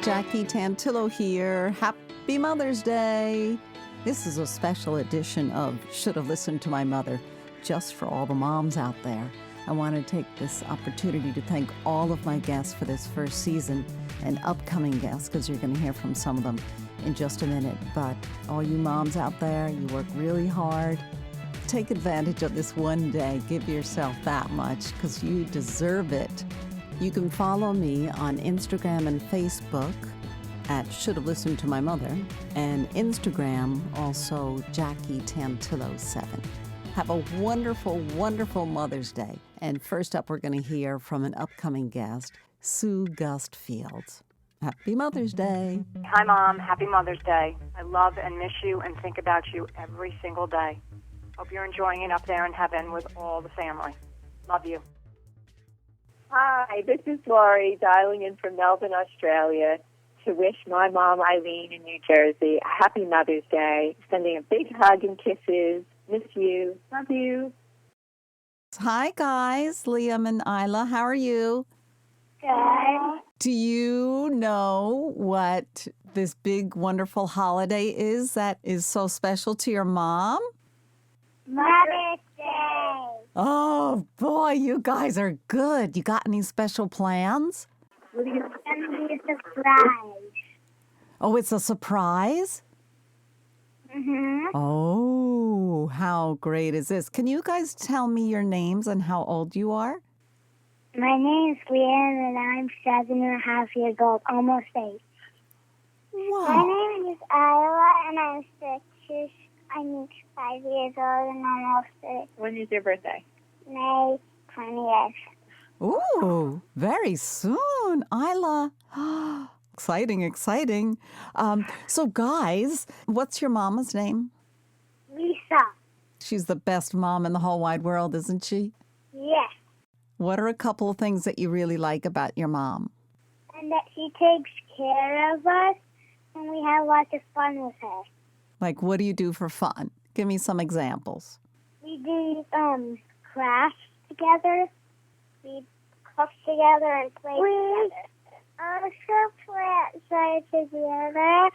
Jackie Tantillo here. Happy Mother's Day. This is a special edition of Should Have Listened to My Mother, just for all the moms out there. I want to take this opportunity to thank all of my guests for this first season and upcoming guests, because you're going to hear from some of them in just a minute. But all you moms out there, you work really hard. Take advantage of this one day. Give yourself that much, because you deserve it. You can follow me on Instagram and Facebook at Should Have Listened to My Mother, and Instagram also Jackie Tantillo 7. Have a wonderful, wonderful Mother's Day. And first up, we're going to hear from an upcoming guest, Sue Gustfields. Happy Mother's Day. Hi, Mom. Happy Mother's Day. I love and miss you and think about you every single day. Hope you're enjoying it up there in heaven with all the family. Love you. Hi, this is Lori dialing in from Melbourne, Australia, to wish my mom, Eileen, in New Jersey, a happy Mother's Day. Sending a big hug and kisses. Miss you. Love you. Hi, guys. Liam and Isla, how are you? Good. Do you know what this big, wonderful holiday is that is so special to your mom? Mother's Day. Oh, boy, you guys are good. You got any special plans? It's going to be a surprise. Oh, it's a surprise? Mm-hmm. Oh, how great is this? Can you guys tell me your names and how old you are? My name is Leanne, and I'm 7.5 years old, almost 8. Wow. My name is Isla, and I'm 5 years old, and I'm almost 6. When is your birthday? May 20th. Ooh, very soon, Isla. Exciting, exciting. So, guys, what's your mama's name? Lisa. She's the best mom in the whole wide world, isn't she? Yes. What are a couple of things that you really like about your mom? And that she takes care of us, and we have lots of fun with her. Like, what do you do for fun? Give me some examples. We do crafts together. We cook together and play together. Also play together,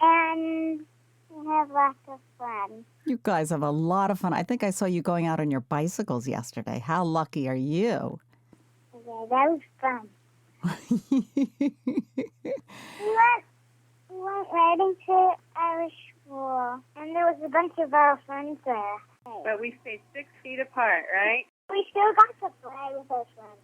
and we have lots of fun. You guys have a lot of fun. I think I saw you going out on your bicycles yesterday. How lucky are you? Yeah, that was fun. We went riding to our school, and there was a bunch of our friends there. But we stayed 6 feet apart, right? We still got to play with our friends.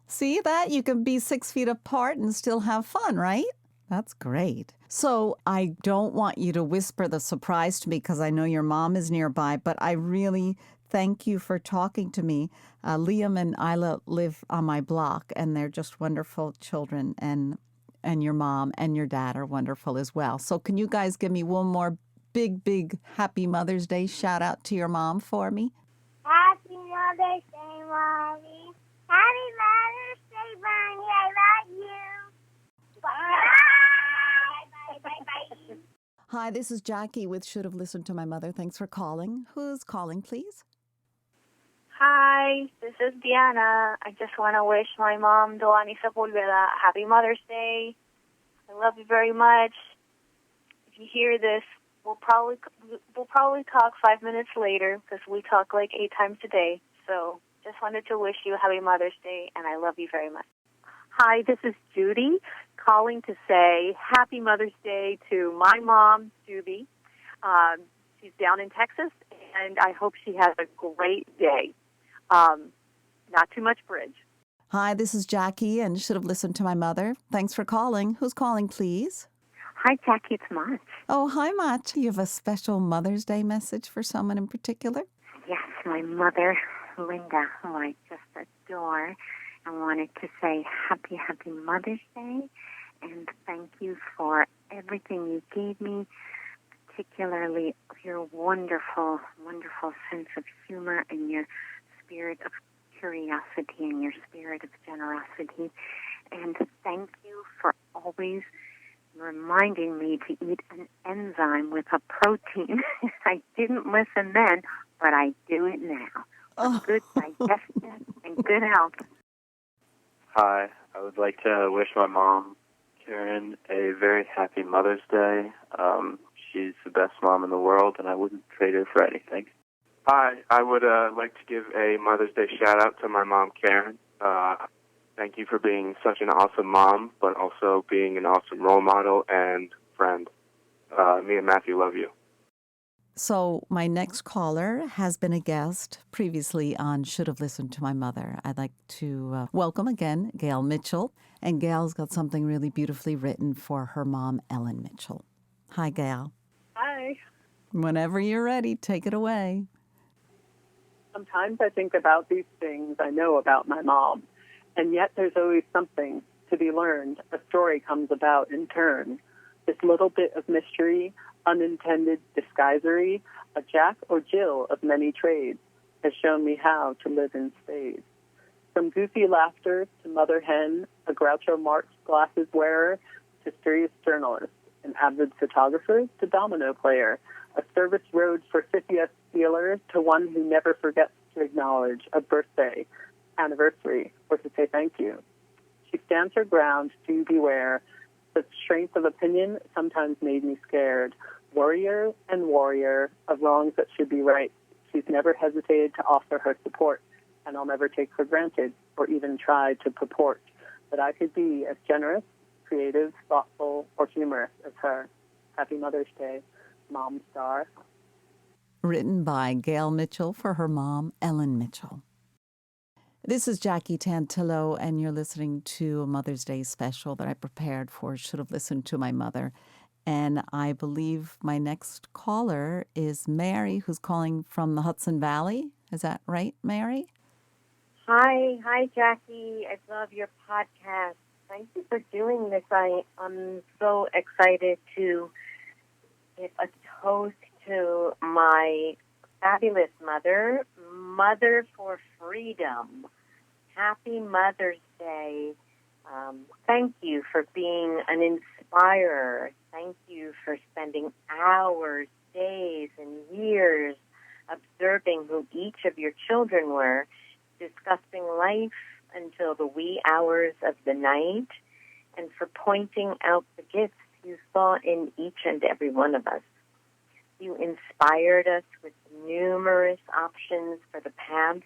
See that? You can be 6 feet apart and still have fun, right? That's great. So I don't want you to whisper the surprise to me because I know your mom is nearby, but I really thank you for talking to me. Liam and Isla live on my block, and they're just wonderful children, and your mom and your dad are wonderful as well. So can you guys give me one more big, big Happy Mother's Day shout out to your mom for me? Happy Mother's Day, Mommy. Happy Mother's Day, Mommy. I love you. Bye. Bye, bye, bye. Hi, this is Jackie with Should Have Listened to My Mother. Thanks for calling. Who's calling, please? Hi, this is Diana. I just want to wish my mom, Doani Sepulveda, happy Mother's Day. I love you very much. If you hear this, we'll probably talk 5 minutes later because we talk like 8 times a day. So just wanted to wish you a happy Mother's Day, and I love you very much. Hi, this is Judy calling to say happy Mother's Day to my mom, Judy. She's down in Texas, and I hope she has a great day. Not too much bridge. Hi, this is Jackie, and Should Have Listened to My Mother. Thanks for calling. Who's calling, please? Hi, Jackie. It's Mach. Oh, hi, Mach. You have a special Mother's Day message for someone in particular? Yes, my mother, Linda, who I just adore. I wanted to say happy Mother's Day, and thank you for everything you gave me, particularly your wonderful, wonderful sense of humor and your spirit of curiosity and your spirit of generosity. And thank you for always reminding me to eat an enzyme with a protein. I didn't listen then, but I do it now. Oh. Good digestion and good health. Hi, I would like to wish my mom, Karen a very happy Mother's Day. She's the best mom in the world, and I wouldn't trade her for anything. Hi, I would like to give a Mother's Day shout-out to my mom, Karen. Thank you for being such an awesome mom, but also being an awesome role model and friend. Me and Matthew love you. So my next caller has been a guest previously on Should Have Listened to My Mother. I'd like to welcome again Gail Mitchell. And Gail's got something really beautifully written for her mom, Ellen Mitchell. Hi, Gail. Hi. Whenever you're ready, take it away. Sometimes I think about these things I know about my mom, and yet there's always something to be learned. A story comes about in turn. This little bit of mystery, unintended disguisery, a Jack or Jill of many trades, has shown me how to live in spades. From goofy laughter to mother hen, a Groucho Marx glasses wearer to serious journalist, an avid photographer to domino player, a service road for 50th dealer to one who never forgets to acknowledge a birthday, anniversary, or to say thank you. She stands her ground, do beware. Such strength of opinion sometimes made me scared. Warrior and warrior of wrongs that should be right. She's never hesitated to offer her support, and I'll never take for granted or even try to purport that I could be as generous, creative, thoughtful, or humorous as her. Happy Mother's Day, Mom Star. Written by Gail Mitchell for her mom, Ellen Mitchell. This is Jackie Tantillo, and you're listening to a Mother's Day special that I prepared for Should Have Listened to My Mother. And I believe my next caller is Mary, who's calling from the Hudson Valley. Is that right, Mary? Hi, Jackie. I love your podcast. Thank you for doing this. I'm so excited to give a toast to my fabulous mother, Mother for Freedom. Happy Mother's Day. Thank you for being an inspirer. Thank you for spending hours, days, and years observing who each of your children were, discussing life until the wee hours of the night, and for pointing out the gifts you saw in each and every one of us. You inspired us with numerous options for the paths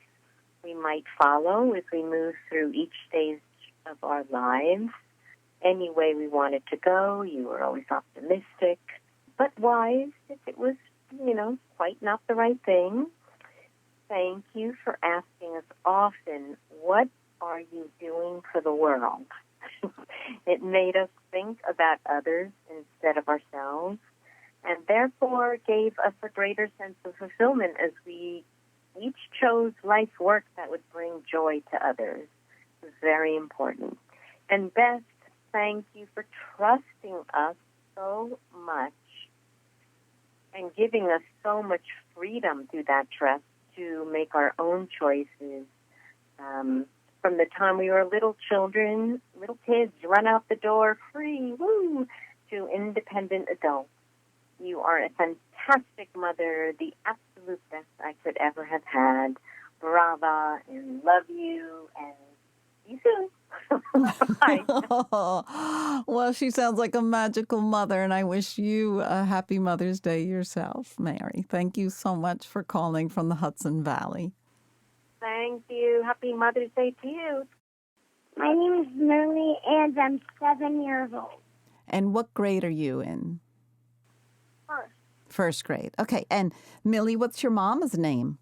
we might follow as we move through each stage of our lives. Any way we wanted to go, you were always optimistic, but wise if it was, quite not the right thing. Thank you for asking us often, what are you doing for the world? It made us think about others instead of ourselves, and therefore gave us a greater sense of fulfillment as we each chose life work that would bring joy to others. It was very important. And Beth, thank you for trusting us so much and giving us so much freedom through that trust to make our own choices. From the time we were little children, little kids, run out the door, free, woo, to independent adults. You are a fantastic mother, the absolute best I could ever have had. Brava, and love you, and see you soon. Bye. Well, she sounds like a magical mother, and I wish you a happy Mother's Day yourself, Mary. Thank you so much for calling from the Hudson Valley. Thank you. Happy Mother's Day to you. My name is Millie, and I'm 7 years old. And what grade are you in? First grade. Okay. And Millie, what's your mom's name?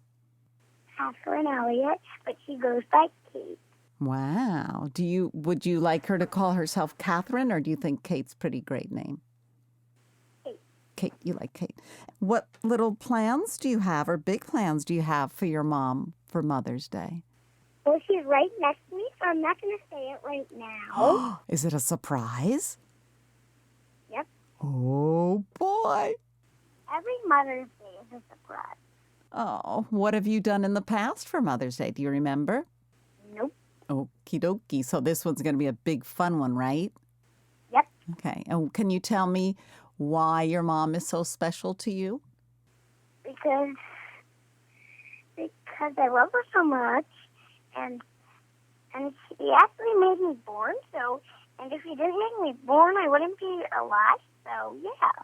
Catherine Elliott, but she goes by Kate. Wow. Would you like her to call herself Catherine, or do you think Kate's a pretty great name? Kate. Kate, you like Kate. What little plans do you have, or big plans do you have for your mom for Mother's Day? Well, she's right next to me, so I'm not going to say it right now. Is it a surprise? Yep. Oh, boy. Every Mother's Day is a surprise. Oh, what have you done in the past for Mother's Day? Do you remember? Nope. Okie dokie. So this one's going to be a big fun one, right? Yep. Okay. And can you tell me why your mom is so special to you? Because I love her so much, and she actually made me born, so And if she didn't make me born, I wouldn't be alive. So, yeah.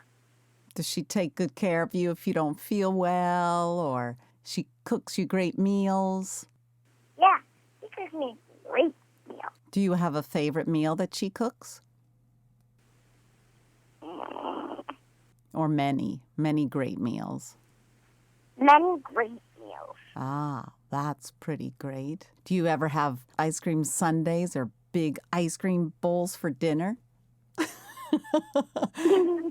Does she take good care of you if you don't feel well, or she cooks you great meals? Yeah, she cooks me a great meal. Do you have a favorite meal that she cooks? Or many great meals? Many great meals. Ah, that's pretty great. Do you ever have ice cream sundaes or big ice cream bowls for dinner?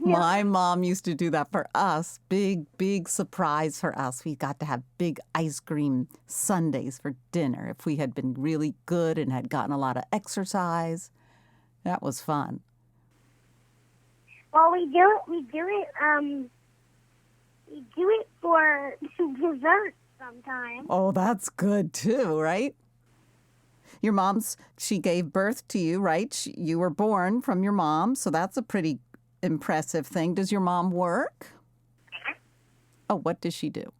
My mom used to do that for us. Big surprise for us. We got to have big ice cream sundaes for dinner if we had been really good and had gotten a lot of exercise. That was fun. Well, we do it for dessert sometimes. Oh, that's good too, right? Your she gave birth to you, right? You were born from your mom, so that's a pretty impressive thing. Does your mom work? Oh, what does she do?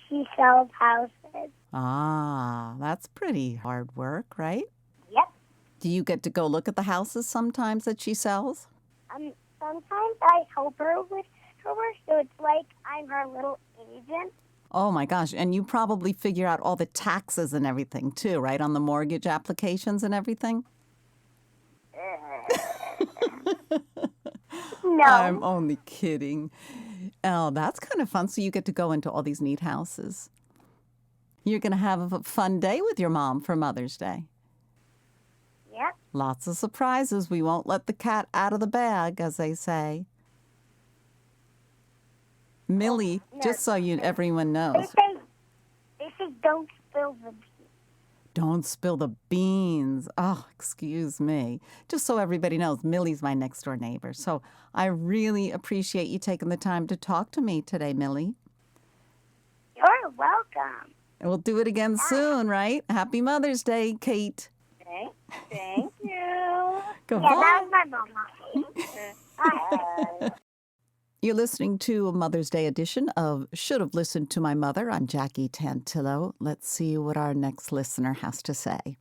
She sells houses. Ah, that's pretty hard work, right? Yep. Do you get to go look at the houses sometimes that she sells? Sometimes I help her with her work, so it's like I'm her little agent. Oh my gosh, and you probably figure out all the taxes and everything too, right? On the mortgage applications and everything? No. I'm only kidding. Oh, that's kind of fun. So you get to go into all these neat houses. You're going to have a fun day with your mom for Mother's Day. Yep. Lots of surprises. We won't let the cat out of the bag, as they say. Millie, just so everyone knows. They say don't spill the beans. Don't spill the beans. Oh, excuse me. Just so everybody knows, Millie's my next door neighbor. So I really appreciate you taking the time to talk to me today, Millie. You're welcome. And we'll do it again soon, right? Happy Mother's Day, Kate. Thank you. Goodbye. Yeah, that was my mom. Bye. You're listening to a Mother's Day edition of Should Have Listened to My Mother. I'm Jackie Tantillo. Let's see what our next listener has to say.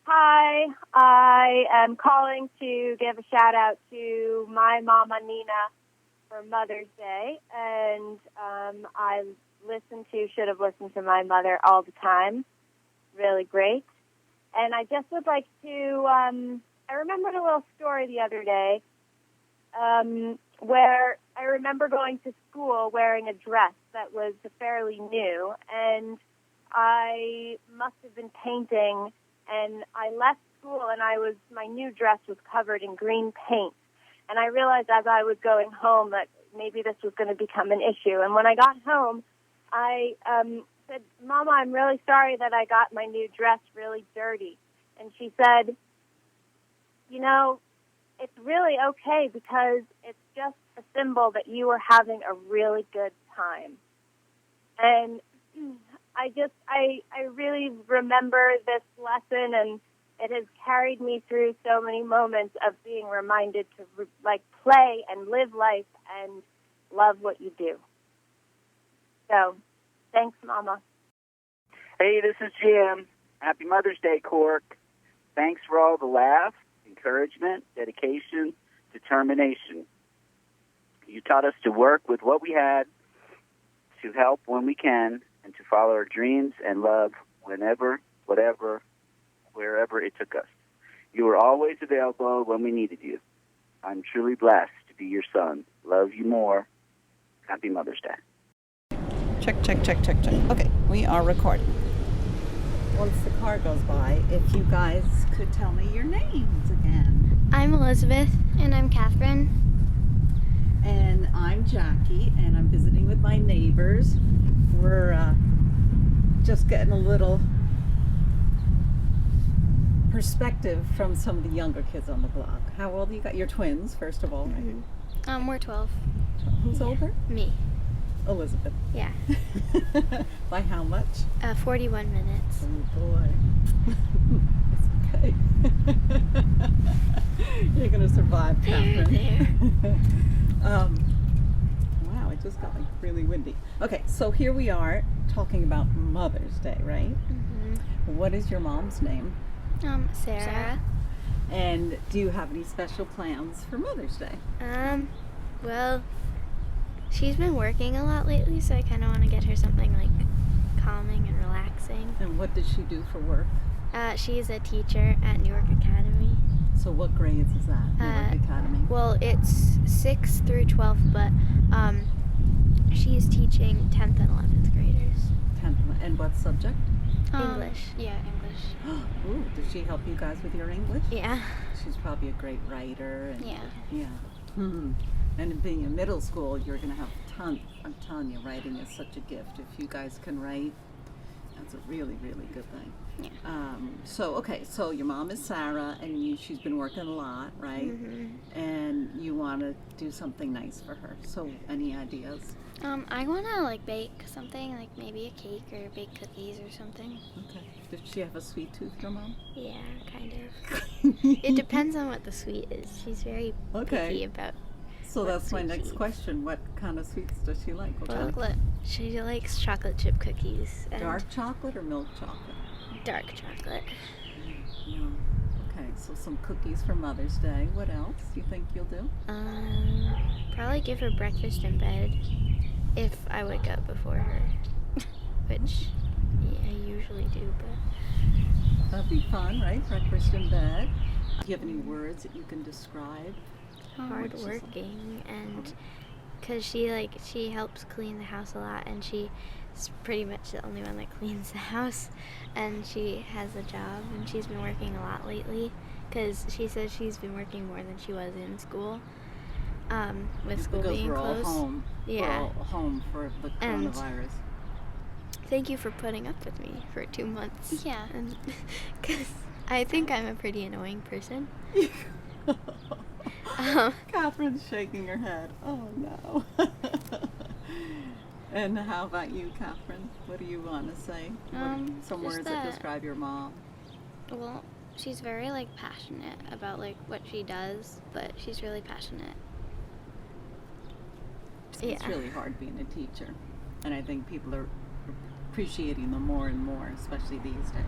Hi, I am calling to give a shout out to my mama Nina for Mother's Day, and I should have listened to my mother all the time. Really great. And I just would like to, I remembered a little story the other day where I remember going to school wearing a dress that was fairly new, and I must have been painting, and I left school, and my new dress was covered in green paint. And I realized as I was going home that maybe this was going to become an issue. And when I got home, I said, Mama, I'm really sorry that I got my new dress really dirty. And she said, you know, it's really okay because it's just a symbol that you were having a really good time. And I really remember this lesson, and it has carried me through so many moments of being reminded to play and live life and love what you do. So, thanks, Mama. Hey, this is Jim. Happy Mother's Day, Cork. Thanks for all the laughs, encouragement, dedication, determination. You taught us to work with what we had, to help when we can, and to follow our dreams and love whenever, whatever, wherever it took us. You were always available when we needed you. I'm truly blessed to be your son. Love you more. Happy Mother's Day. Check. Okay, we are recording. Once the car goes by, if you guys could tell me your names again. I'm Elizabeth. And I'm Catherine. And I'm Jackie, and I'm visiting with my neighbors. We're just getting a little perspective from some of the younger kids on the block. How old are you? Got your twins, first of all, right? We're 12. Who's older? Me. Elizabeth. Yeah. By how much? 41 minutes. Oh boy. It's okay. You're gonna survive, Catherine. Wow, it just got really windy. Okay, so here we are talking about Mother's Day, right? Mm-hmm. What is your mom's name? Sarah. And do you have any special plans for Mother's Day? Well, she's been working a lot lately, so I kind of want to get her something like calming and relaxing. And what does she do for work? She's a teacher at Newark Academy. So what grades is that, Newark Academy? Well, it's 6th through 12th, but she's teaching 10th and 11th graders. 10th, and what subject? English. Yeah, English. Ooh, does she help you guys with your English? Yeah. She's probably a great writer. And, Yeah. Mm-hmm. And being in middle school, you're going to have tons. I'm telling you, writing is such a gift. If you guys can write, that's a really, really good thing. Yeah. So your mom is Sarah, and she's been working a lot, right? Mm-hmm. And you want to do something nice for her. So any ideas? I want to like bake something, like maybe a cake or bake cookies or something. Okay. Does she have a sweet tooth, your mom? Yeah, kind of. It depends on what the sweet is. She's very picky about. So that's my next question. What kind of sweets does she like? She likes chocolate chip cookies. And dark chocolate or milk chocolate? Dark chocolate. Yeah. Okay, so some cookies for Mother's Day. What else do you think you'll do? Probably give her breakfast in bed if I wake up before her, which I usually do, but... That'd be fun, right? Breakfast in bed. Do you have any words that you can describe? Hardworking, and because she helps clean the house a lot, and she's pretty much the only one that cleans the house, and she has a job, and she's been working a lot lately because she says she's been working more than she was in school, with school being closed. Home. Yeah, we're all home for the coronavirus. Thank you for putting up with me for 2 months. Yeah, and because I think I'm a pretty annoying person. Catherine's shaking her head. Oh no. And how about you, Catherine? What do you want to say? Some words that describe your mom. Well, she's very passionate about what she does, but she's really passionate. It's really hard being a teacher, and I think people are appreciating them more and more, especially these days.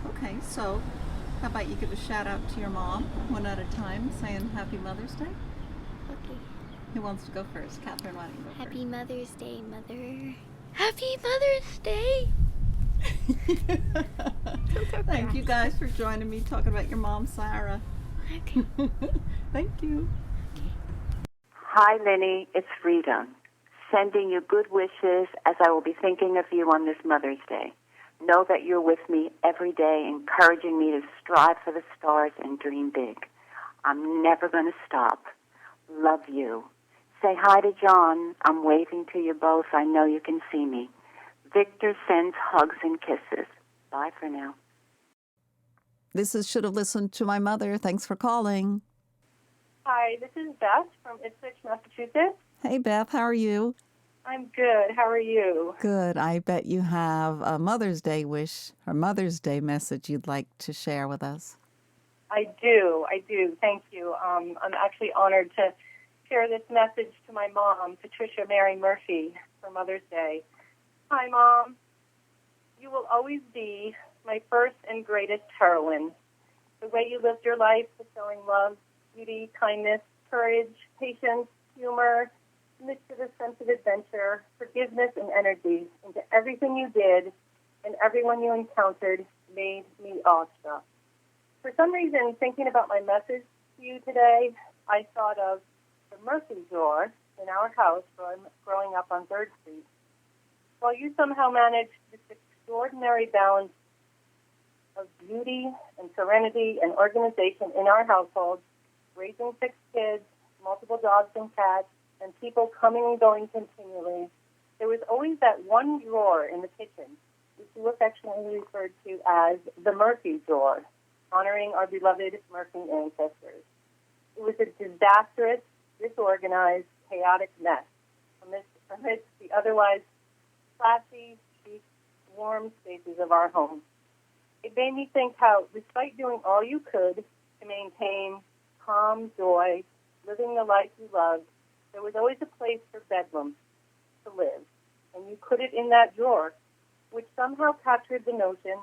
Okay, so how about you give a shout out to your mom, one at a time, saying Happy Mother's Day? Okay. Who wants to go first? Catherine, why don't you go first? Happy Mother's Day, Mother. Happy Mother's Day! Thank you guys for joining me talking about your mom, Sarah. Okay. Thank you. Hi, Lenny. It's Frida. Sending you good wishes as I will be thinking of you on this Mother's Day. Know that you're with me every day, encouraging me to strive for the stars and dream big. I'm never going to stop. Love you. Say hi to John. I'm waving to you both. I know you can see me. Victor sends hugs and kisses. Bye for now. This is Should Have Listened to My Mother. Thanks for calling. Hi, this is Beth from Ipswich, Massachusetts. Hey, Beth. How are you? I'm good. How are you? Good. I bet you have a Mother's Day wish or Mother's Day message you'd like to share with us. I do. Thank you. I'm actually honored to share this message to my mom, Patricia Mary Murphy, for Mother's Day. Hi, Mom. You will always be my first and greatest heroine. The way you lived your life, fulfilling love, beauty, kindness, courage, patience, humor, mischievous sense of adventure, forgiveness, and energy into everything you did and everyone you encountered made me awestruck. For some reason, thinking about my message to you today, I thought of the Murphy drawer in our house growing up on 3rd Street. While you somehow managed this extraordinary balance of beauty and serenity and organization in our household, raising 6 kids, multiple dogs and cats, and people coming and going continually, there was always that one drawer in the kitchen, which you affectionately referred to as the Murphy drawer, honoring our beloved Murphy ancestors. It was a disastrous, disorganized, chaotic mess amidst the otherwise classy, chic, warm spaces of our home. It made me think how, despite doing all you could to maintain calm joy, living the life you loved, there was always a place for bedlam to live, and you put it in that drawer, which somehow captured the notion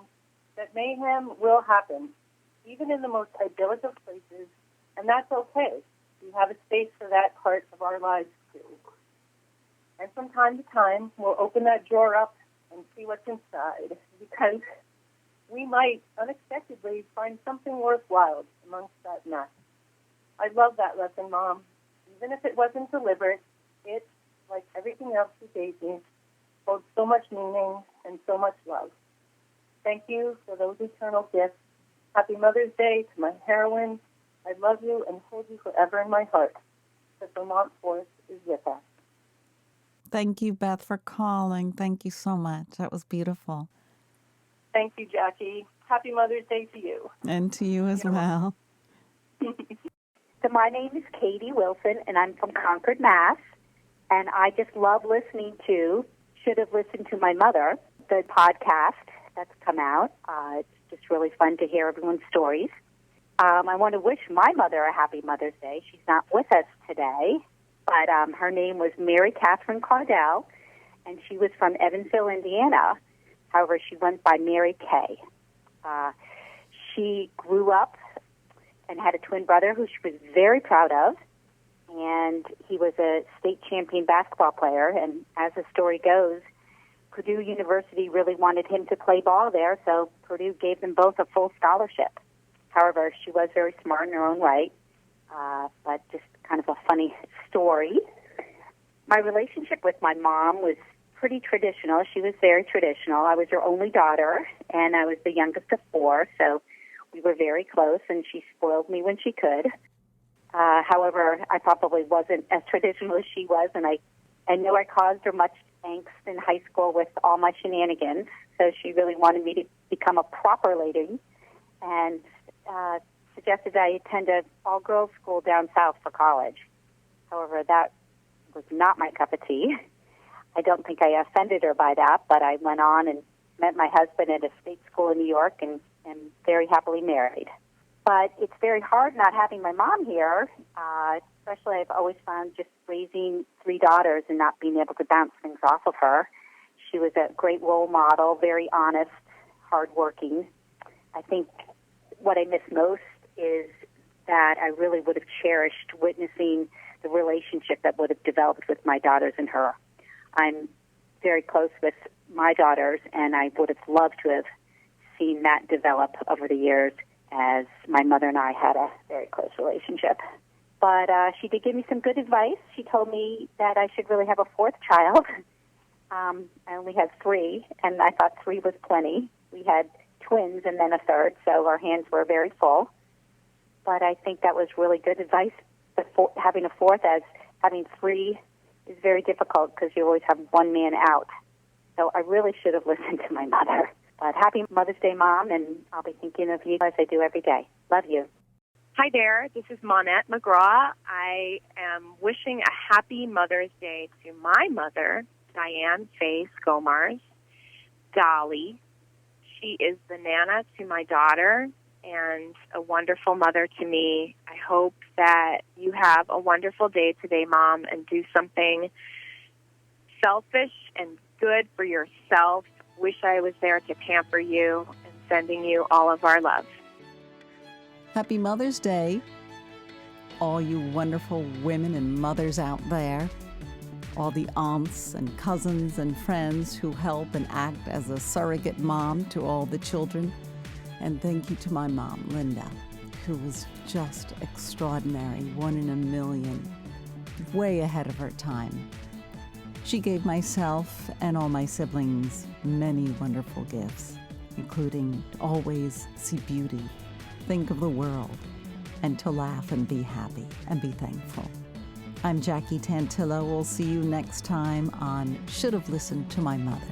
that mayhem will happen, even in the most idyllic of places, and that's okay. We have a space for that part of our lives, too. And from time to time, we'll open that drawer up and see what's inside, because we might unexpectedly find something worthwhile amongst that mess. I love that lesson, Mom. Even if it wasn't deliberate, it, like everything else you gave me, holds so much meaning and so much love. Thank you for those eternal gifts. Happy Mother's Day to my heroine. I love you and hold you forever in my heart. The Vermont Force is with us. Thank you, Beth, for calling. Thank you so much. That was beautiful. Thank you, Jackie. Happy Mother's Day to you. And to you as well. So my name is Katie Wilson, and I'm from Concord, Mass. And I just love listening to Should Have Listened to My Mother, the podcast that's come out. It's just really fun to hear everyone's stories. I want to wish my mother a happy Mother's Day. She's not with us today, but her name was Mary Catherine Cardell, and she was from Evansville, Indiana. However, she went by Mary Kay. She grew up and had a twin brother who she was very proud of, and he was a state champion basketball player. And as the story goes, Purdue University really wanted him to play ball there, so Purdue gave them both a full scholarship. However, she was very smart in her own right, but just kind of a funny story. My relationship with my mom was pretty traditional. She was very traditional. I was her only daughter, and I was the youngest of four, so we were very close, and she spoiled me when she could. However, I probably wasn't as traditional as she was, and I know I caused her much angst in high school with all my shenanigans, so she really wanted me to become a proper lady and suggested I attend an all-girls school down south for college. However, that was not my cup of tea. I don't think I offended her by that, but I went on and met my husband at a state school in New York and very happily married. But it's very hard not having my mom here, especially I've always found just raising three daughters and not being able to bounce things off of her. She was a great role model, very honest, hardworking. I think what I miss most is that I really would have cherished witnessing the relationship that would have developed with my daughters and her. I'm very close with my daughters, and I would have loved to have seen that develop over the years as my mother and I had a very close relationship. But she did give me some good advice. She told me that I should really have a fourth child. I only had three, and I thought three was plenty. We had twins and then a third, so our hands were very full. But I think that was really good advice. Having a fourth, as having three is very difficult because you always have one man out. So I really should have listened to my mother. But happy Mother's Day, Mom, and I'll be thinking of you as I do every day. Love you. Hi there, this is Monette McGraw. I am wishing a happy Mother's Day to my mother, Diane Faye Scomars, Dolly. She is the Nana to my daughter and a wonderful mother to me. I hope that you have a wonderful day today, Mom, and do something selfish and good for yourself. Wish I was there to pamper you, and sending you all of our love. Happy Mother's Day, all you wonderful women and mothers out there, all the aunts and cousins and friends who help and act as a surrogate mom to all the children. And thank you to my mom, Linda, who was just extraordinary, one in a million, way ahead of her time. She gave myself and all my siblings many wonderful gifts, including to always see beauty, think of the world, and to laugh and be happy and be thankful. I'm Jackie Tantillo. We'll see you next time on Should Have Listened to My Mother.